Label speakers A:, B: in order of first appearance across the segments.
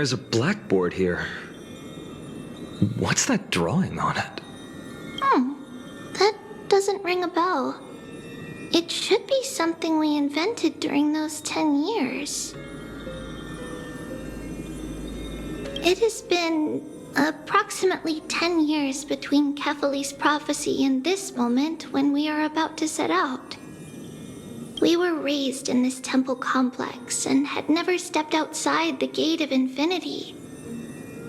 A: there's a blackboard here. What's that drawing on it?
B: That doesn't ring a bell. It should be something we invented during those 10 years. It has been approximately 10 years between Kephalie's prophecy and this moment when we are about to set out. We were raised in this temple complex and had never stepped outside the gate of infinity.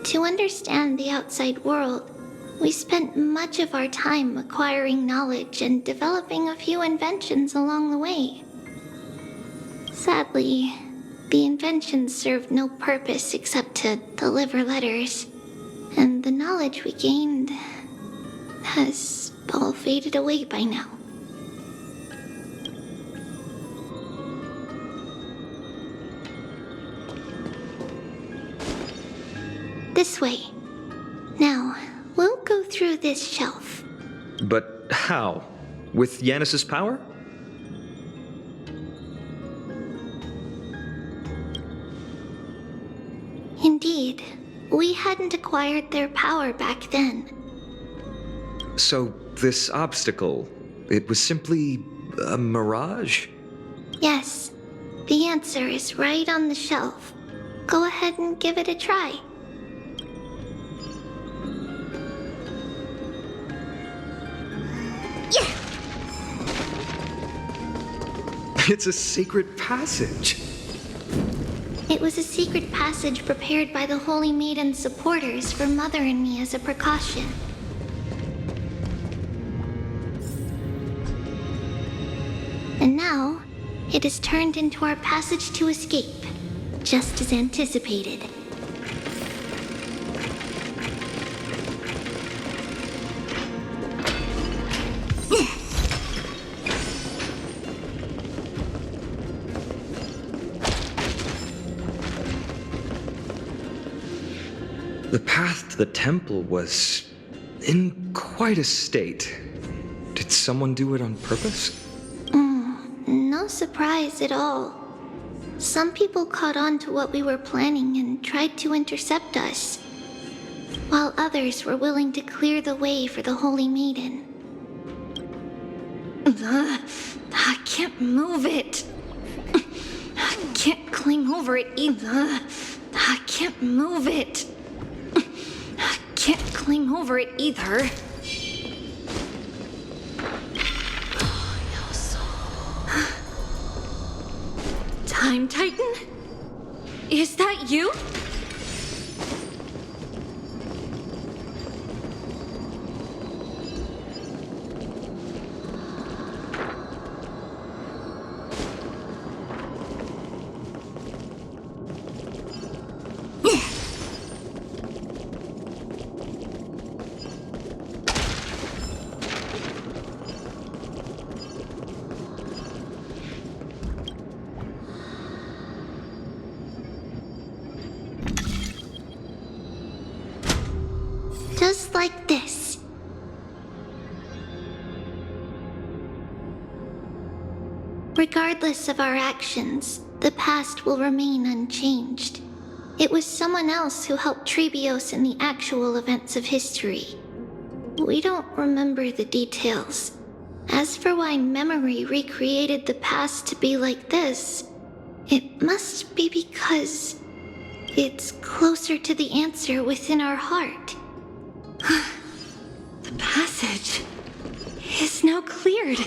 B: To understand the outside world, we spent much of our time acquiring knowledge and developing a few inventions along the way. Sadly, the inventions served no purpose except to deliver letters, and the knowledge we gained has all faded away by now. This way. Now, we'll go through this shelf.
A: But how? With Yanis's power?
B: Indeed, we hadn't acquired their power back then.
A: So, this obstacle, it was simply a mirage?
B: Yes, the answer is right on the shelf. Go ahead and give it a try.
A: It's a secret passage.
B: It was a secret passage prepared by the Holy Maiden's supporters for Mother and me as a precaution. And now, it is turned into our passage to escape, just as anticipated.
A: The path to the temple was in quite a state. Did someone do it on purpose?
B: No surprise at all. Some people caught on to what we were planning and tried to intercept us, while others were willing to clear the way for the Holy Maiden.
C: I can't move it. I can't climb over it either. I can't move it. I can't climb over it either. Time Titan? Is that you?
B: Just like this. Regardless of our actions, the past will remain unchanged. It was someone else who helped Tribios in the actual events of history. We don't remember the details. As for why memory recreated the past to be like this, it must be because it's closer to the answer within our heart.
C: The passage is now cleared.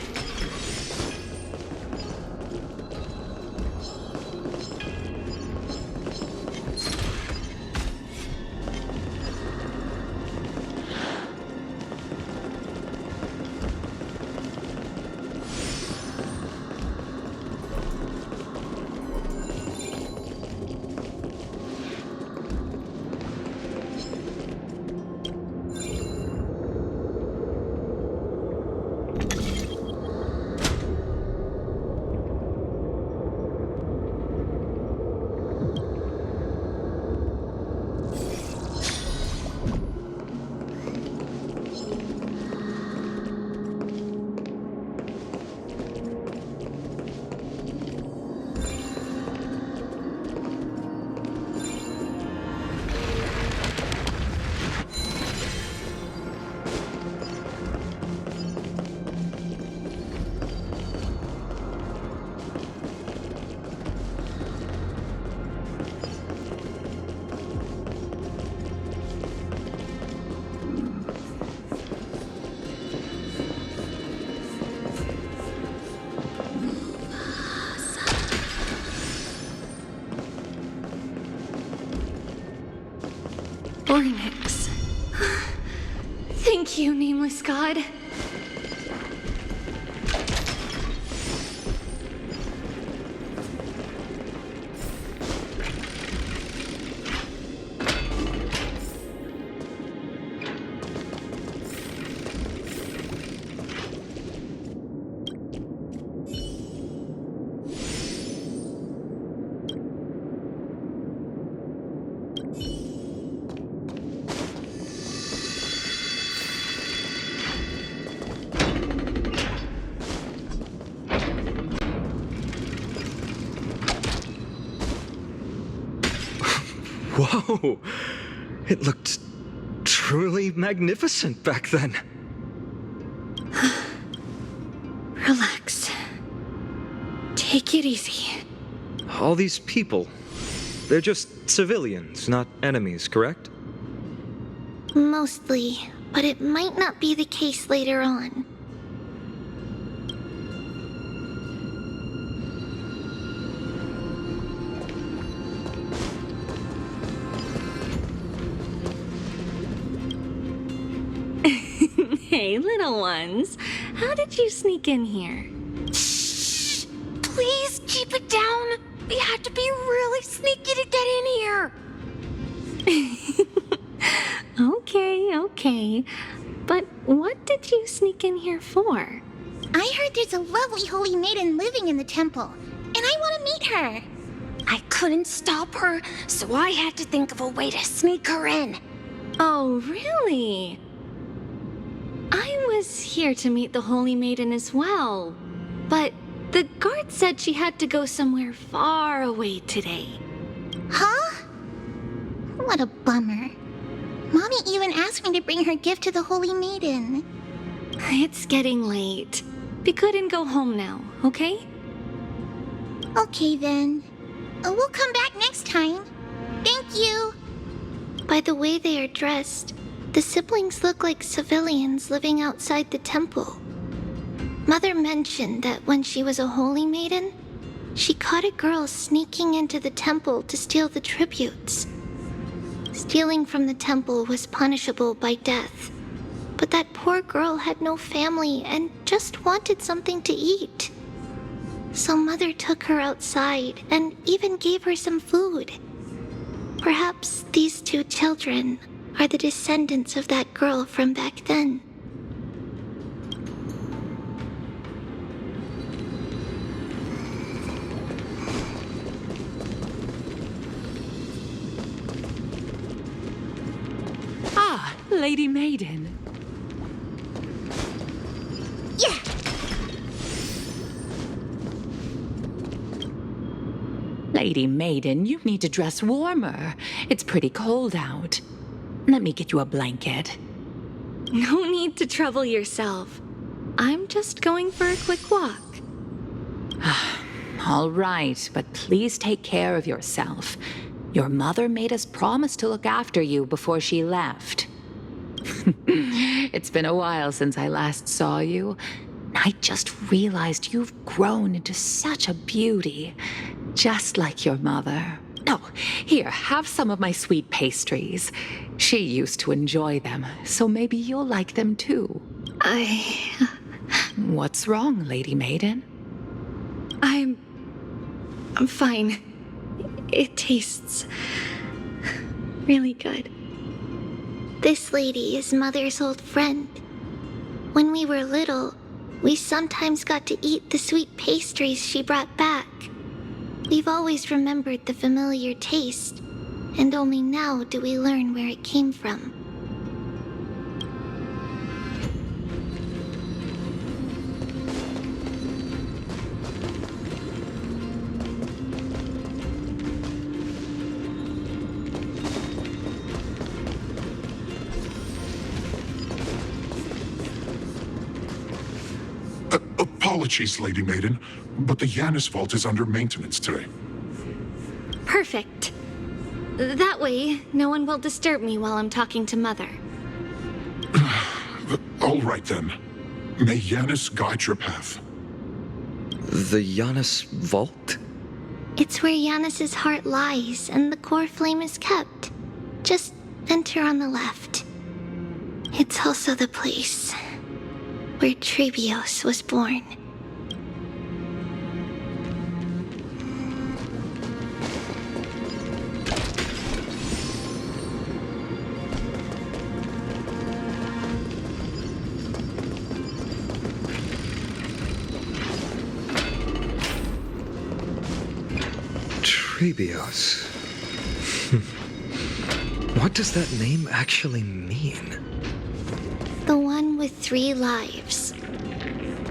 C: Ornyx. Thank you, nameless god.
A: Whoa! It looked truly magnificent back then.
C: Relax. Take it easy.
A: All these people, they're just civilians, not enemies, correct?
B: Mostly, but it might not be the case later on.
C: Hey, little ones. How did you sneak in here?
D: Shh! Please keep it down. We had to be really sneaky to get in here.
C: Okay. But what did you sneak in here for?
D: I heard there's a lovely holy maiden living in the temple, and I want to meet her. I couldn't stop her, so I had to think of a way to sneak her in.
C: Oh, really? I was here to meet the Holy Maiden as well, but the guard said she had to go somewhere far away today.
D: Huh? What a bummer. Mommy even asked me to bring her gift to the holy maiden.
C: It's getting late. We couldn't go home now, okay?
D: Okay then. We'll come back next time. Thank you.
B: By the way they are dressed, the siblings look like civilians living outside the temple. Mother mentioned that when she was a holy maiden, she caught a girl sneaking into the temple to steal the tributes. Stealing from the temple was punishable by death, but that poor girl had no family and just wanted something to eat. So Mother took her outside and even gave her some food. Perhaps these two children are the descendants of that girl from back then.
E: Ah, Lady Maiden.
D: Yeah.
E: Lady Maiden, you need to dress warmer. It's pretty cold out. Let me get you a blanket.
C: No need to trouble yourself. I'm just going for a quick walk.
E: All right, but please take care of yourself. Your mother made us promise to look after you before she left. It's been a while since I last saw you. I just realized you've grown into such a beauty, just like your mother. Oh, here, have some of my sweet pastries. She used to enjoy them, so maybe you'll like them too. What's wrong, Lady Maiden?
C: I'm fine. It tastes really good.
B: This lady is Mother's old friend. When we were little, we sometimes got to eat the sweet pastries she brought back. We've always remembered the familiar taste, and only now do we learn where it came from.
F: Apologies, Lady Maiden, but the Yanis vault is under maintenance today.
C: Perfect. That way, no one will disturb me while I'm talking to Mother.
F: All right then. May Yanis guide your path.
A: The Yanis vault?
B: It's where Yanis's heart lies and the core flame is kept. Just enter on the left. It's also the place where Tribios was born.
A: Tribios. What does that name actually mean?
B: The one with 3 lives.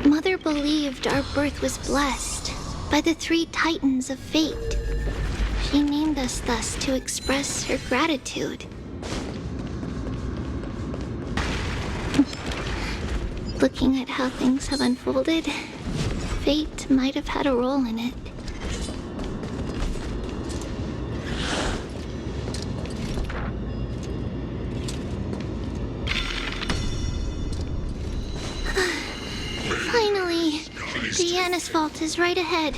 B: Mother believed our birth was blessed by the 3 titans of fate. She named us thus to express her gratitude. Looking at how things have unfolded, fate might have had a role in it. Finally, the Anaxa vault is right ahead.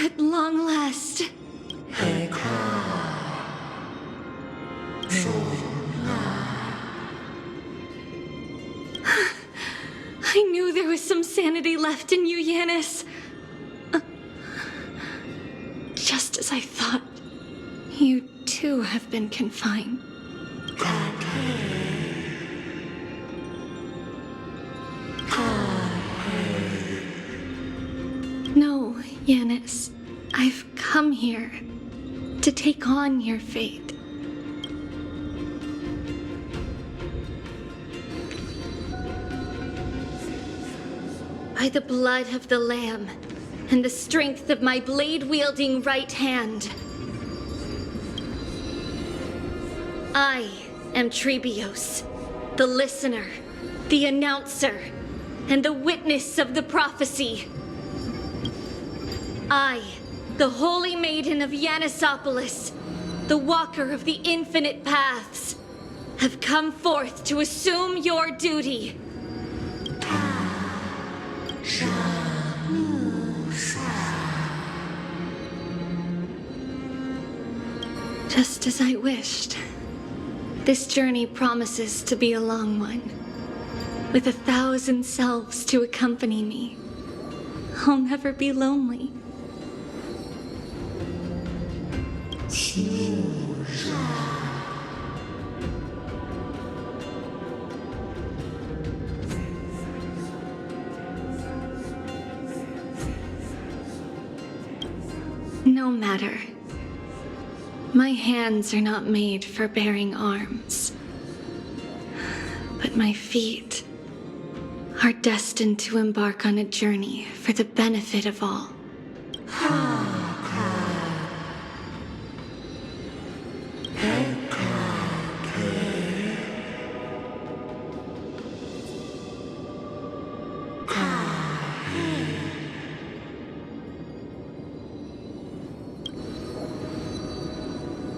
C: At long last. I knew there was some sanity left in you, Yanis. Just as I thought, you too have been confined. No, Yanis. I've come here to take on your fate. By the blood of the Lamb and the strength of my blade-wielding right hand, I am Tribios, the listener, the announcer, and the witness of the prophecy. I, the Holy Maiden of Yanisopolis, the Walker of the Infinite Paths, have come forth to assume your duty. Just as I wished. This journey promises to be a long one, with 1,000 selves to accompany me. I'll never be lonely. No matter. My hands are not made for bearing arms, but my feet are destined to embark on a journey for the benefit of all.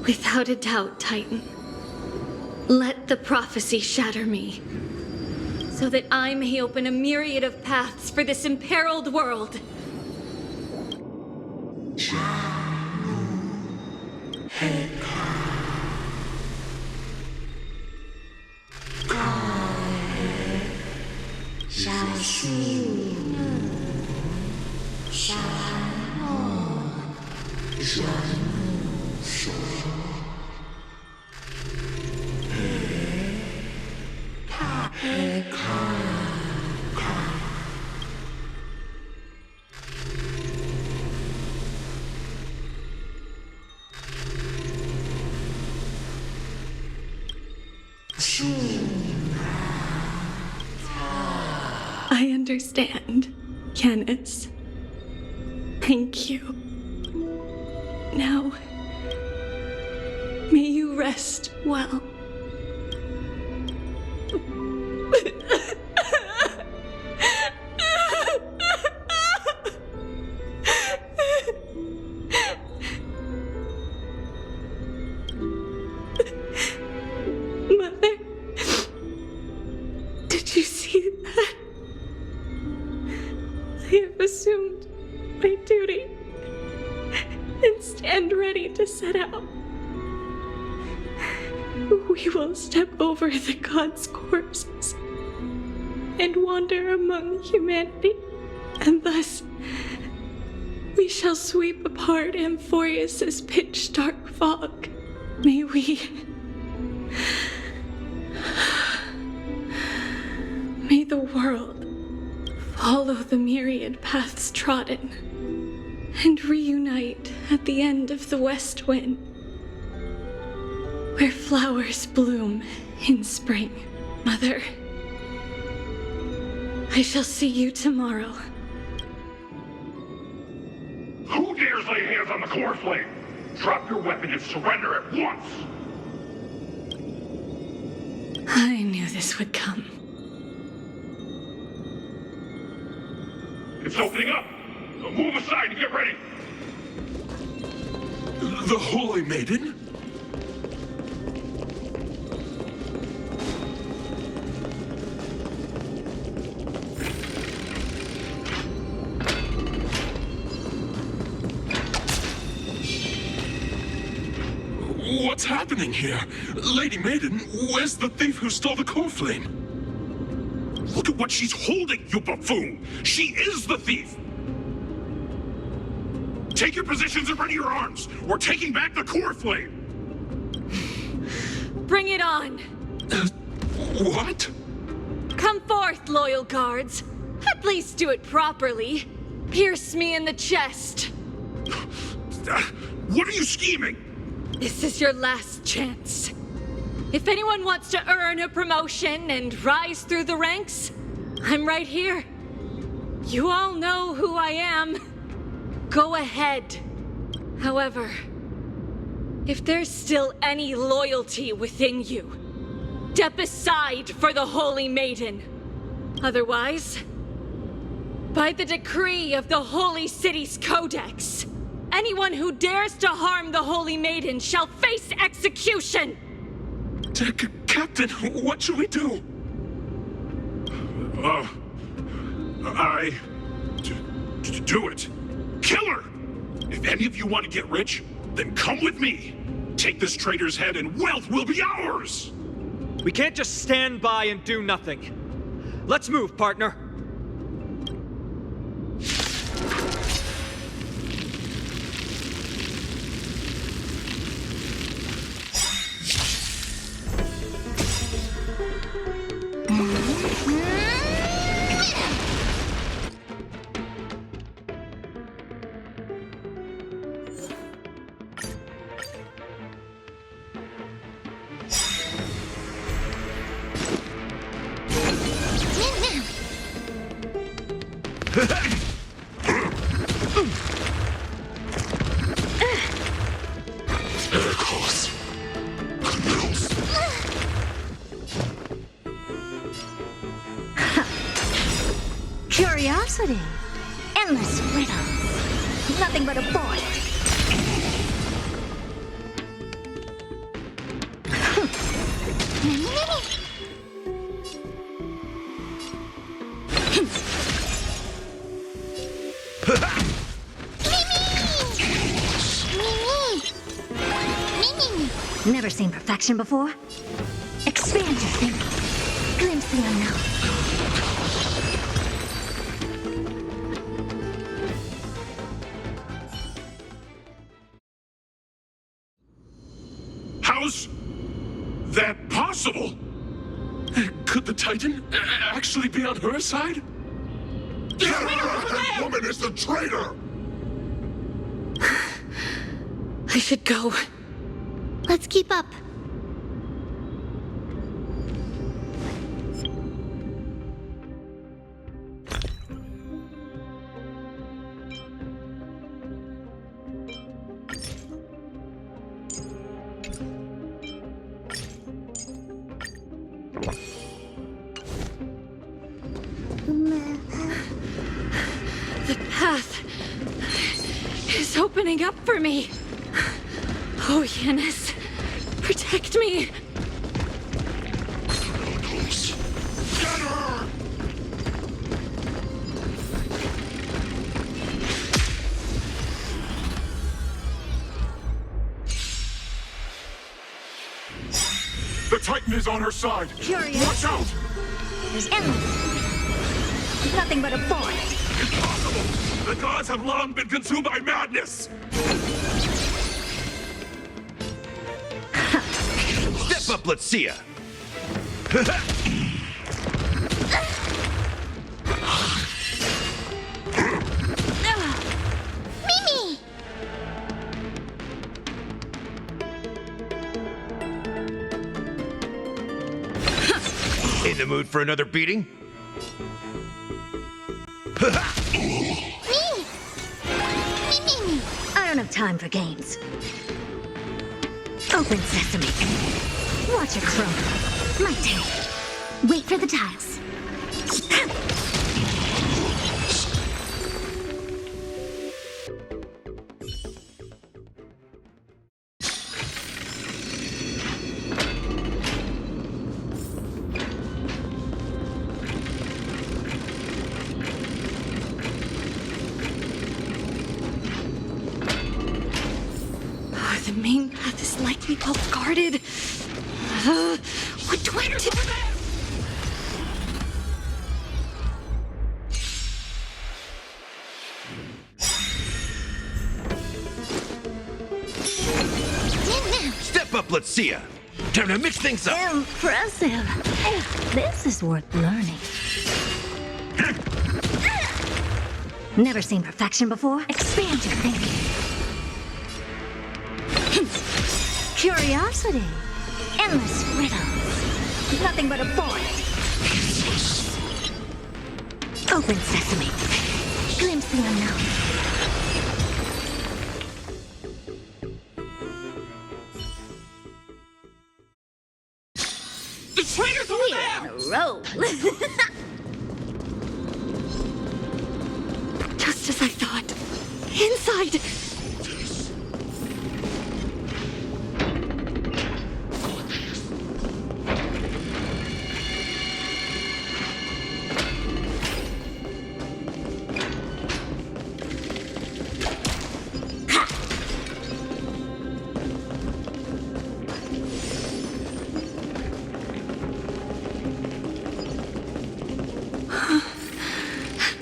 C: Without a doubt, Titan. Let the prophecy shatter me, so that I may open a myriad of paths for this imperiled world. I understand, Yanis. Thank you. Now, may you rest well. Mother, did you see that? I have assumed my duty and stand ready to set out. We will step over the gods' corpses and wander among humanity, and thus we shall sweep apart Amphorius's pitch-dark fog. May the world follow the myriad paths trodden and reunite at the end of the west wind, where flowers bloom in spring. Mother, I shall see you tomorrow.
F: Who dares lay hands on the core flame? Drop your weapon and surrender at once!
C: I knew this would come.
F: It's opening up! Move aside and get ready! The Holy Maiden? What's happening here? Lady Maiden, where's the thief who stole the core flame? Look at what she's holding, you buffoon! She is the thief! Take your positions and ready your arms! We're taking back the core flame!
C: Bring it on!
F: What?
C: Come forth, loyal guards. At least do it properly. Pierce me in the chest.
F: What are you scheming?
C: This is your last chance. If anyone wants to earn a promotion and rise through the ranks, I'm right here. You all know who I am. Go ahead. However, if there's still any loyalty within you, step aside for the Holy Maiden. Otherwise, by the decree of the Holy City's Codex, anyone who dares to harm the Holy Maiden shall face execution!
F: Captain, what should we do? Do it. Kill her! If any of you want to get rich, then come with me. Take this traitor's head and wealth will be ours!
G: We can't just stand by and do nothing. Let's move, partner.
D: Curiosity. Endless riddles. Nothing but a boy. Never seen perfection before? Expand your thinking. Glimpse the unknown.
F: How's that possible? Could the Titan actually be on her side? That woman is the traitor!
C: I should go.
B: Let's keep up.
C: The path is opening up for me. Oh, Yanis, protect me.
F: Get her! Titan is on her side.
C: Curious.
F: Watch out!
C: There's endless. Nothing but a void.
F: Impossible! The gods have long been consumed by madness!
H: Step up, let's see ya.
D: Mimi!
H: In the mood for another beating?
D: Me!
C: I don't have time for games. Open sesame. Watch it chrome. My turn. Wait for the tiles. The main path is likely well guarded. What do I do?
H: Step up, let's see ya. Time to mix things up.
C: Impressive. This is worth learning. Never seen perfection before? Expand your thinking. Curiosity. Endless riddles. Nothing but a void. Open sesame. Glimpse the unknown.
F: The traitor's over there!
C: On a roll. Just as I thought. Inside.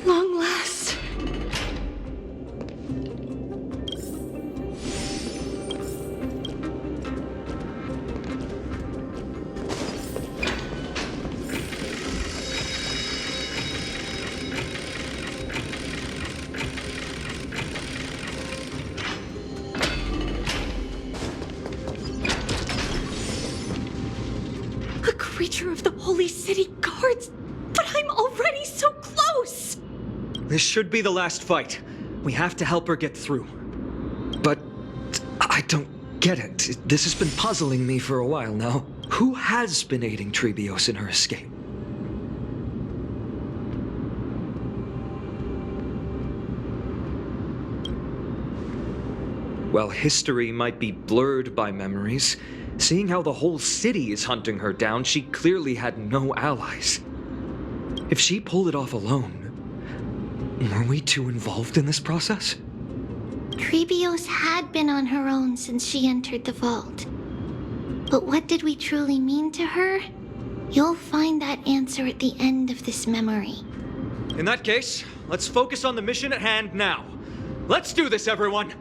C: Long last. A creature of the Holy City guards, but I'm already so close!
G: This should be the last fight. We have to help her get through.
A: But I don't get it. This has been puzzling me for a while now. Who has been aiding Tribios in her escape? Well, history might be blurred by memories. Seeing how the whole city is hunting her down, she clearly had no allies. If she pulled it off alone, were we too involved in this process?
B: Tribios had been on her own since she entered the vault. But what did we truly mean to her? You'll find that answer at the end of this memory.
G: In that case, let's focus on the mission at hand now. Let's do this, everyone!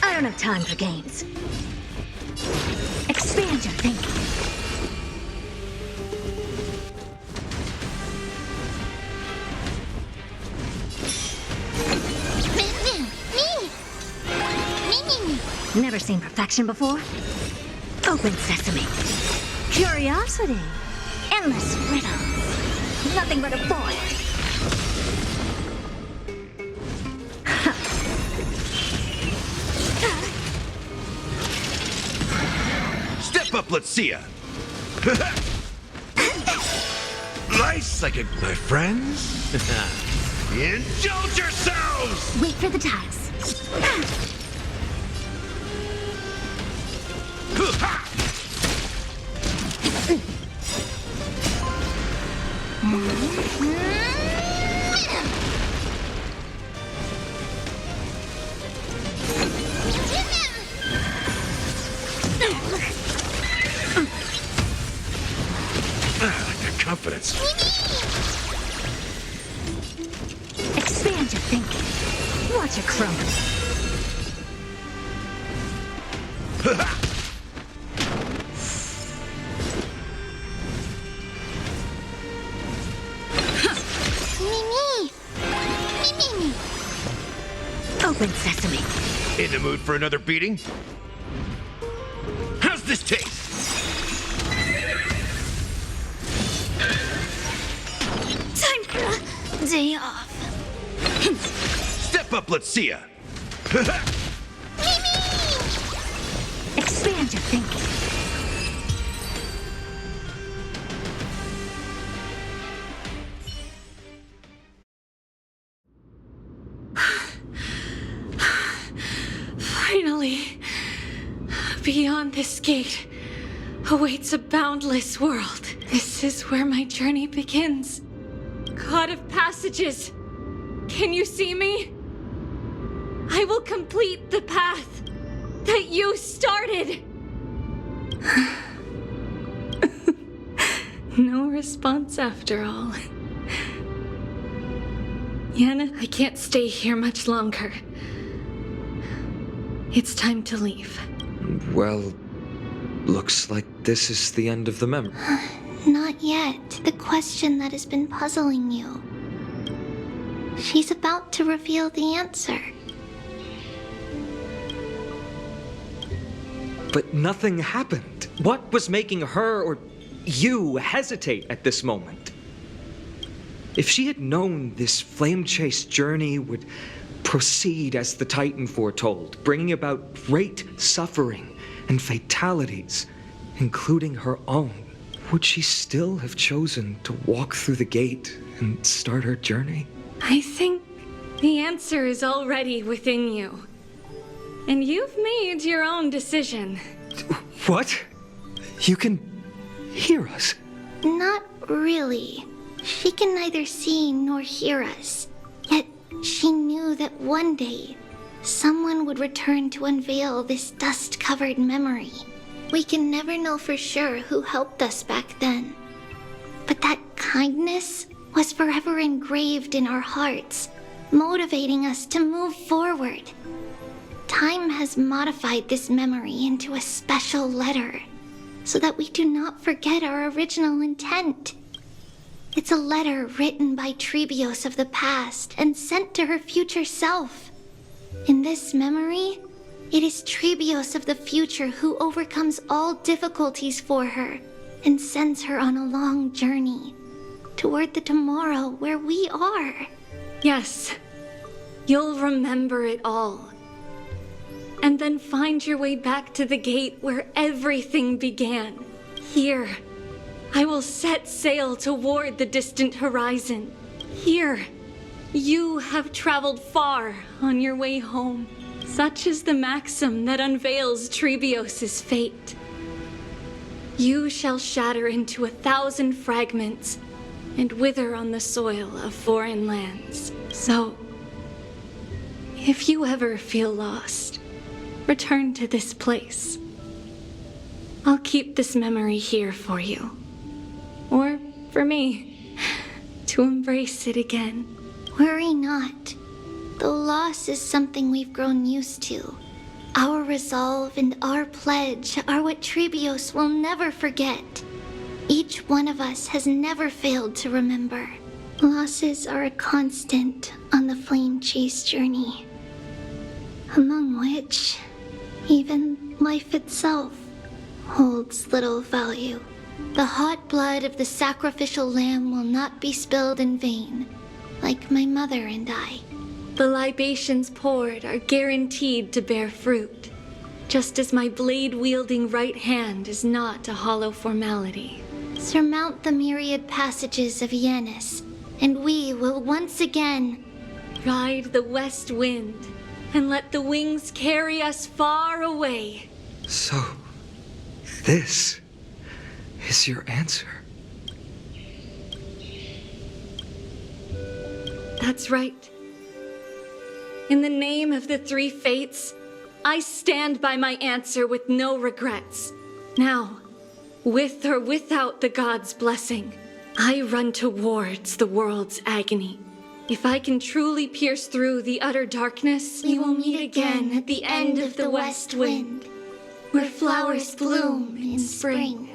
C: I don't have time for games. Expand your thinking. Never seen perfection before? Open sesame. Curiosity. Endless riddles. Nothing but a void.
H: Step up, let's see ya. advice I give my friends? Indulge yourselves!
D: Wait for the tiles.
H: I like that confidence.
D: Expand your thinking. Watch it grow. Me. Open sesame.
H: In the mood for another beating? How's this taste?
D: Time for a day off.
H: Step up, let's see ya.
D: Expand your thinking.
C: Finally, beyond this gate awaits a boundless world. This is where my journey begins. God of passages, can you see me? I will complete the path that you started. No response after all. Yana, I can't stay here much longer. It's time to leave.
A: Well, looks like this is the end of the memory.
B: Not yet. The question that has been puzzling you. She's about to reveal the answer.
A: But nothing happened. What was making her or you hesitate at this moment? If she had known this flame chase journey would proceed as the Titan foretold, bringing about great suffering and fatalities, including her own, would she still have chosen to walk through the gate and start her journey?
C: I think the answer is already within you. And you've made your own decision.
A: What? You can hear us?
B: Not really. She can neither see nor hear us. Yet she knew that one day, someone would return to unveil this dust-covered memory. We can never know for sure who helped us back then. But that kindness was forever engraved in our hearts, motivating us to move forward. Time has modified this memory into a special letter, so that we do not forget our original intent. It's a letter written by Tribios of the past and sent to her future self. In this memory, it is Tribios of the future who overcomes all difficulties for her and sends her on a long journey toward the tomorrow where we are.
C: Yes, you'll remember it all. And then find your way back to the gate where everything began. Here, I will set sail toward the distant horizon. Here, you have traveled far on your way home. Such is the maxim that unveils Tribios' fate. You shall shatter into 1,000 fragments and wither on the soil of foreign lands. So, if you ever feel lost, return to this place. I'll keep this memory here for you. Or for me, to embrace it again.
B: Worry not. The loss is something we've grown used to. Our resolve and our pledge are what Tribios will never forget. Each one of us has never failed to remember. Losses are a constant on the flame chase journey, among which even life itself holds little value. The hot blood of the sacrificial lamb will not be spilled in vain, like my mother and I.
C: The libations poured are guaranteed to bear fruit, just as my blade-wielding right hand is not a hollow formality.
B: Surmount the myriad passages of Yanis, and we will once again
C: Ride the west wind, and let the wings carry us far away.
A: So, this is your answer.
C: That's right. In the name of the three fates, I stand by my answer with no regrets. Now, with or without the gods' blessing, I run towards the world's agony. If I can truly pierce through the utter darkness,
B: we will meet again at the end of the west wind,
C: where flowers bloom in spring.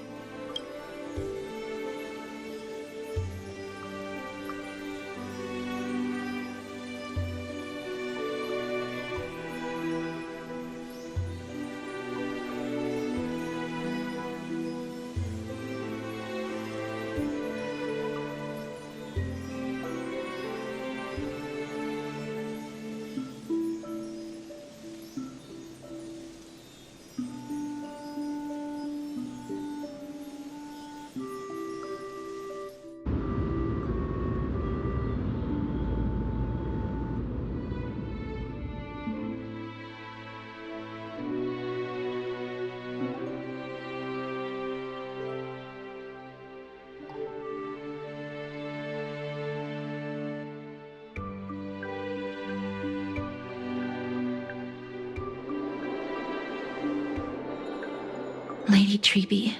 E: Lady Tribbie,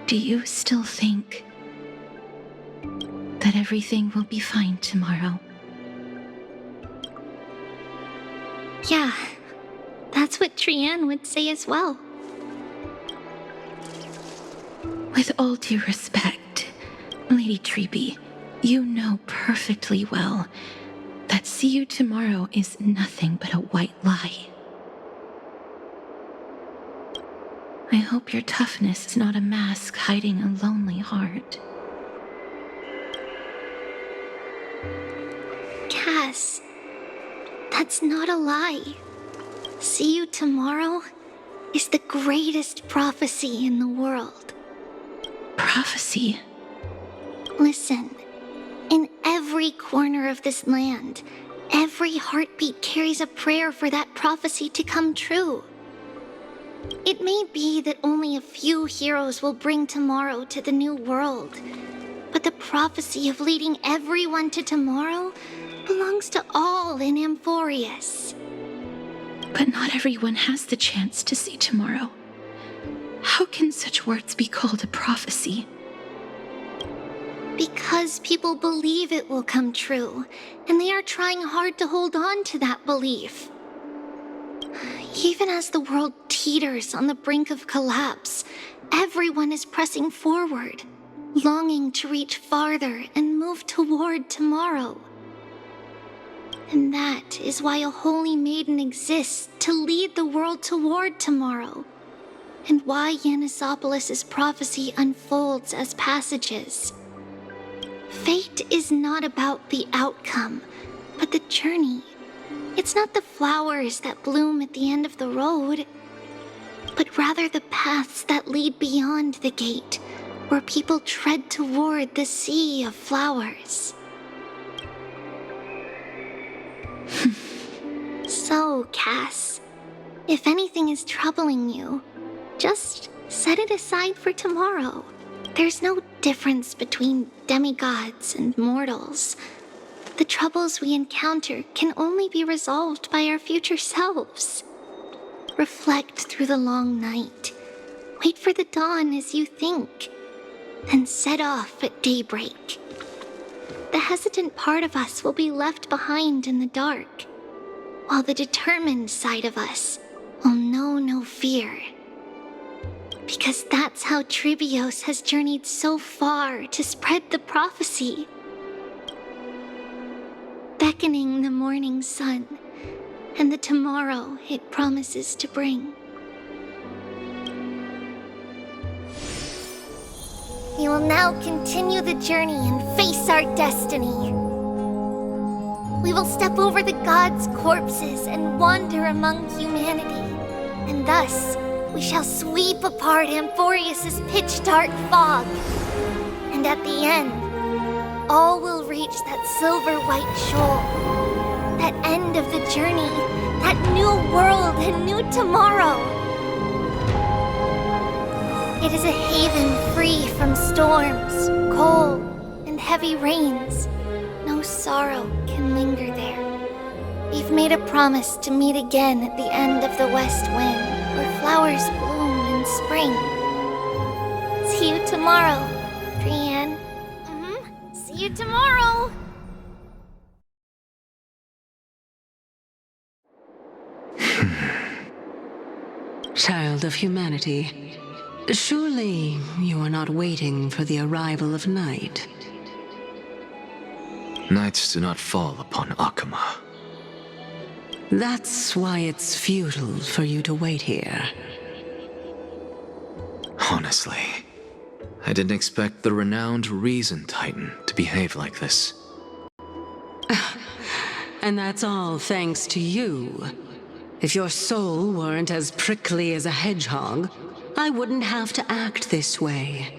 E: do you still think that everything will be fine tomorrow?
B: Yeah, that's what Trianne would say as well.
E: With all due respect, Lady Tribbie, you know perfectly well that see you tomorrow is nothing but a white lie. I hope your toughness is not a mask hiding a lonely heart.
B: Cass, that's not a lie. See you tomorrow is the greatest prophecy in the world.
E: Prophecy?
B: Listen, in every corner of this land, every heartbeat carries a prayer for that prophecy to come true. It may be that only a few heroes will bring tomorrow to the new world, but the prophecy of leading everyone to tomorrow belongs to all in Amphorius.
E: But not everyone has the chance to see tomorrow. How can such words be called a prophecy?
B: Because people believe it will come true, and they are trying hard to hold on to that belief. Even as the world teeters on the brink of collapse, everyone is pressing forward, longing to reach farther and move toward tomorrow. And that is why a holy maiden exists to lead the world toward tomorrow, and why Yanisopolis' prophecy unfolds as passages. Fate is not about the outcome, but the journey. It's not the flowers that bloom at the end of the road, but rather the paths that lead beyond the gate, where people tread toward the sea of flowers. So, Cass, if anything is troubling you, just set it aside for tomorrow. There's no difference between demigods and mortals. The troubles we encounter can only be resolved by our future selves. Reflect through the long night. Wait for the dawn as you think. Then set off at daybreak. The hesitant part of us will be left behind in the dark, while the determined side of us will know no fear. Because that's how Tribios has journeyed so far to spread the prophecy. Beckoning the morning sun and the tomorrow it promises to bring. We will now continue the journey and face our destiny. We will step over the gods' corpses and wander among humanity, and thus we shall sweep apart Amphorius' pitch-dark fog. And at the end, all will reach that silver white shoal. That end of the journey, that new world and new tomorrow. It is a haven free from storms, cold, and heavy rains. No sorrow can linger there. We've made a promise to meet again at the end of the west wind, where flowers bloom in spring. See you tomorrow, Trianne. See you tomorrow!
I: Child of humanity, surely you are not waiting for the arrival of night.
H: Nights do not fall upon Akama.
I: That's why it's futile for you to wait here.
H: Honestly, I didn't expect the renowned Reason Titan to behave like this.
I: And that's all thanks to you. If your soul weren't as prickly as a hedgehog, I wouldn't have to act this way.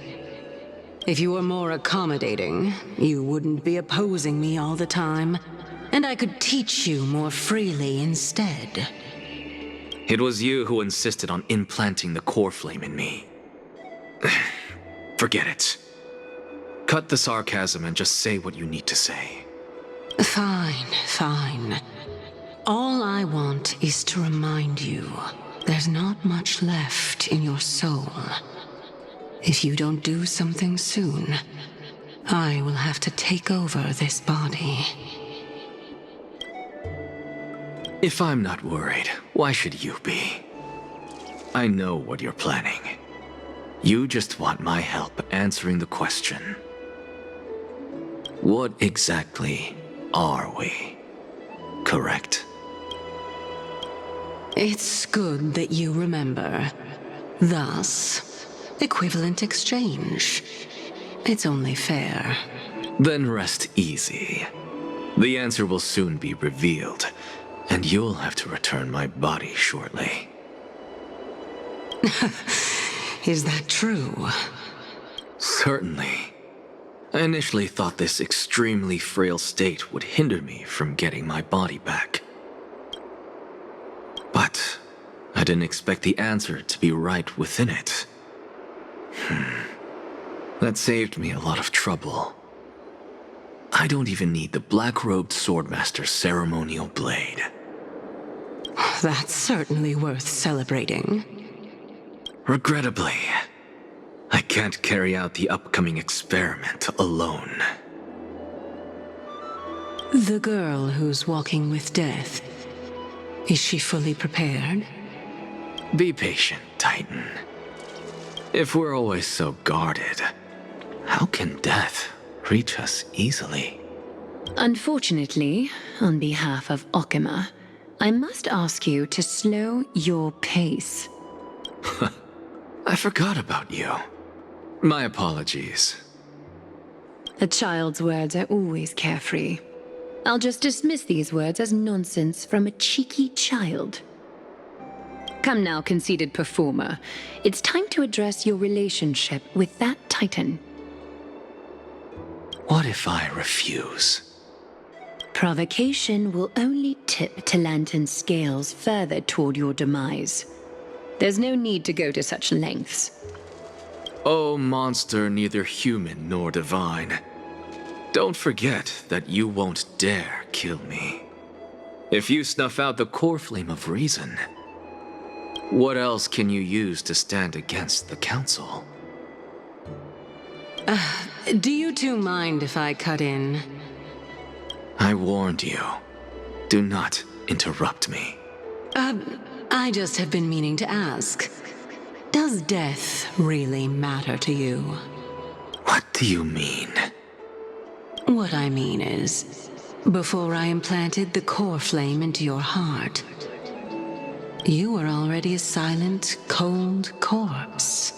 I: If you were more accommodating, you wouldn't be opposing me all the time, and I could teach you more freely instead.
H: It was you who insisted on implanting the core flame in me. Forget it. Cut the sarcasm and just say what you need to say.
I: Fine, fine. All I want is to remind you, there's not much left in your soul. If you don't do something soon, I will have to take over this body.
H: If I'm not worried, why should you be? I know what you're planning. You just want my help answering the question. What exactly are we? Correct?
I: It's good that you remember. Thus, equivalent exchange. It's only fair.
H: Then rest easy. The answer will soon be revealed, and you'll have to return my body shortly.
I: Is that true?
H: Certainly. I initially thought this extremely frail state would hinder me from getting my body back. But I didn't expect the answer to be right within it. That saved me a lot of trouble. I don't even need the black-robed swordmaster's ceremonial blade.
I: That's certainly worth celebrating.
H: Regrettably, I can't carry out the upcoming experiment alone.
I: The girl who's walking with death, is she fully prepared?
H: Be patient, Titan. If we're always so guarded, how can death reach us easily?
E: Unfortunately, on behalf of Okima, I must ask you to slow your pace.
H: I forgot about you. My apologies.
E: A child's words are always carefree. I'll just dismiss these words as nonsense from a cheeky child. Come now, conceited performer. It's time to address your relationship with that Titan.
H: What if I refuse?
E: Provocation will only tip Talantan's scales further toward your demise. There's no need to go to such lengths.
H: Oh, monster neither human nor divine. Don't forget that you won't dare kill me. If you snuff out the core flame of reason, what else can you use to stand against the Council?
I: Do you two mind if I cut in?
H: I warned you. Do not interrupt me.
I: I just have been meaning to ask. Does death really matter to you?
H: What do you mean?
I: What I mean is, before I implanted the core flame into your heart, you were already a silent, cold corpse.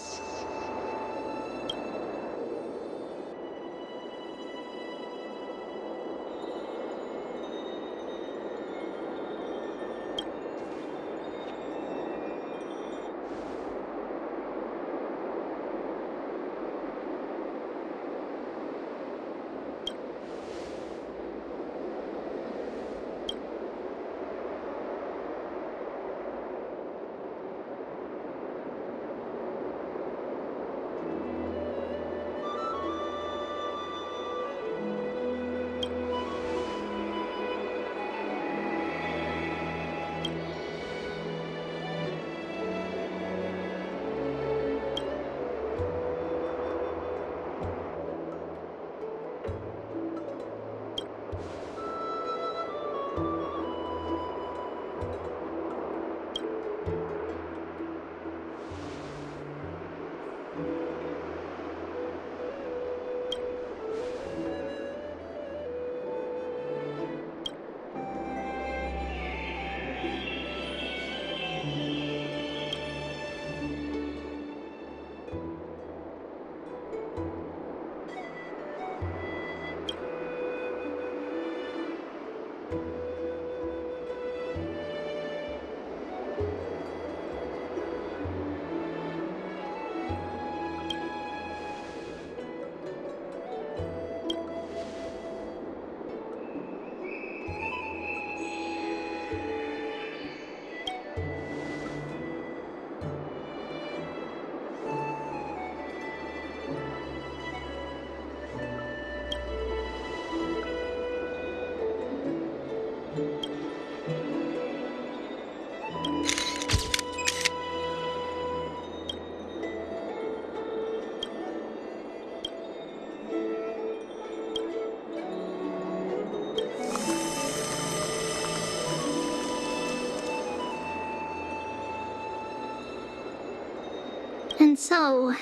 B: And so,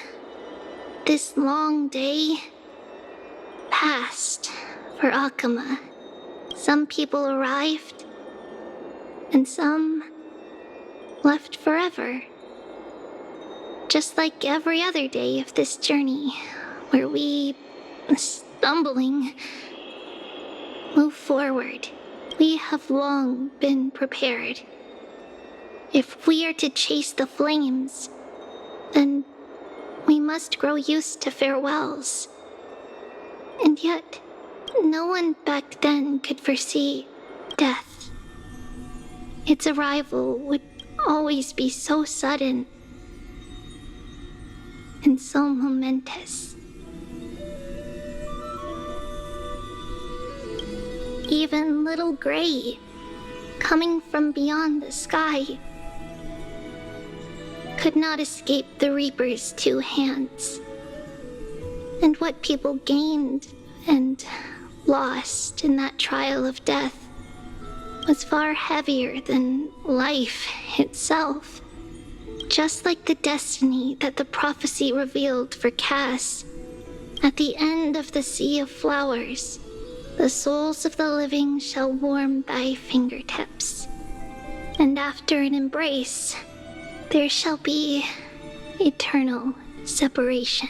B: this long day passed for Akama. Some people arrived, and some left forever. Just like every other day of this journey, where we, stumbling, move forward. We have long been prepared. If we are to chase the flames, then we must grow used to farewells. And yet, no one back then could foresee death. Its arrival would always be so sudden and so momentous. Even little Gray, coming from beyond the sky, could not escape the Reaper's two hands. And what people gained and lost in that trial of death was far heavier than life itself. Just like the destiny that the prophecy revealed for Cass, at the end of the Sea of Flowers, the souls of the living shall warm thy fingertips. And after an embrace, there shall be eternal separation.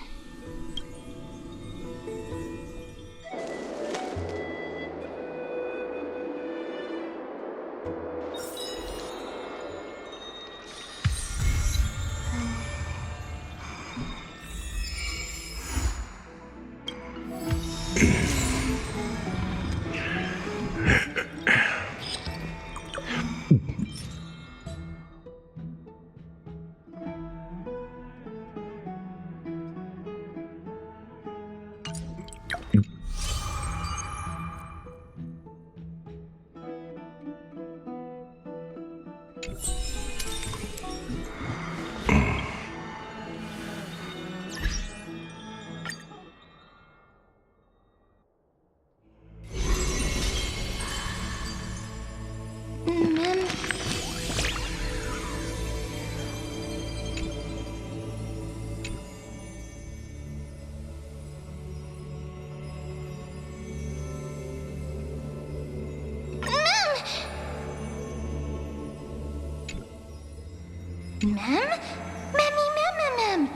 D: Mem? Mem.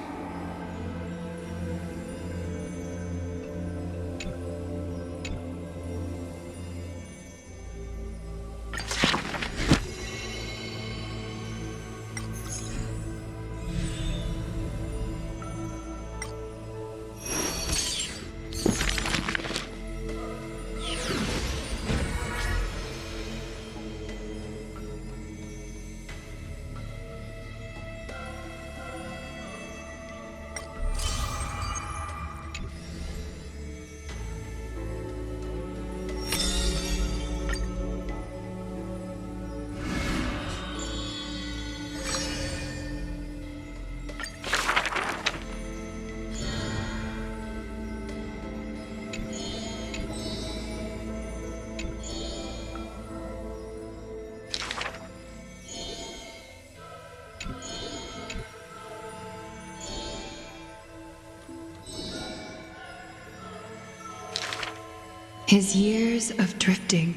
J: His years of drifting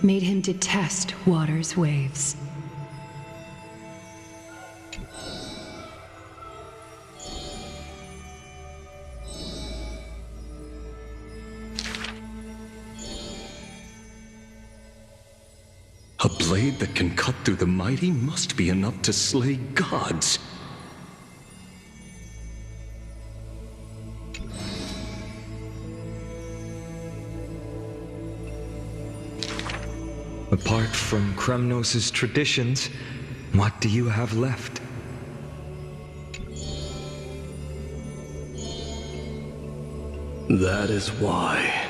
J: made him detest water's waves.
F: blade that can cut through the mighty must be enough to slay gods.
A: Apart from Kremnos' traditions, what do you have left?
J: That is why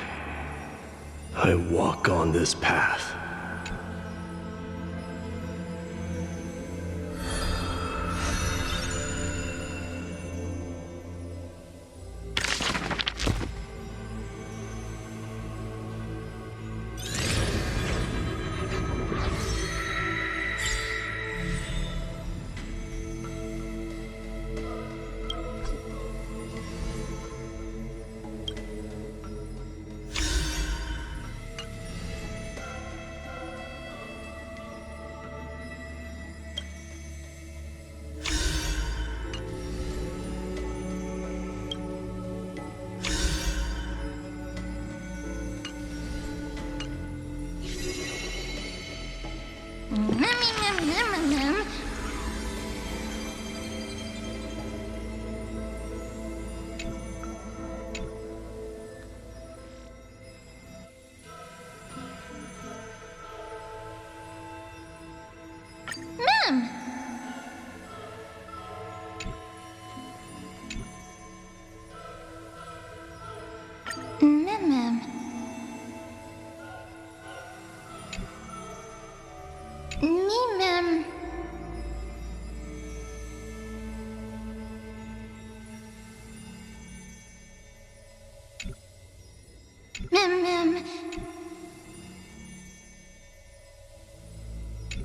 J: I walk on this path.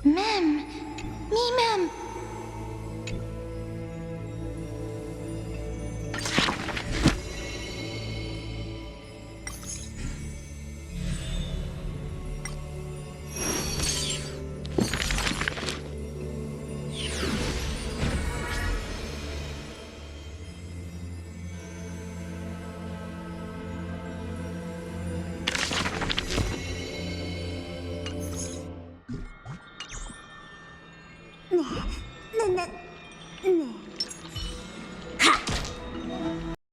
B: Mem.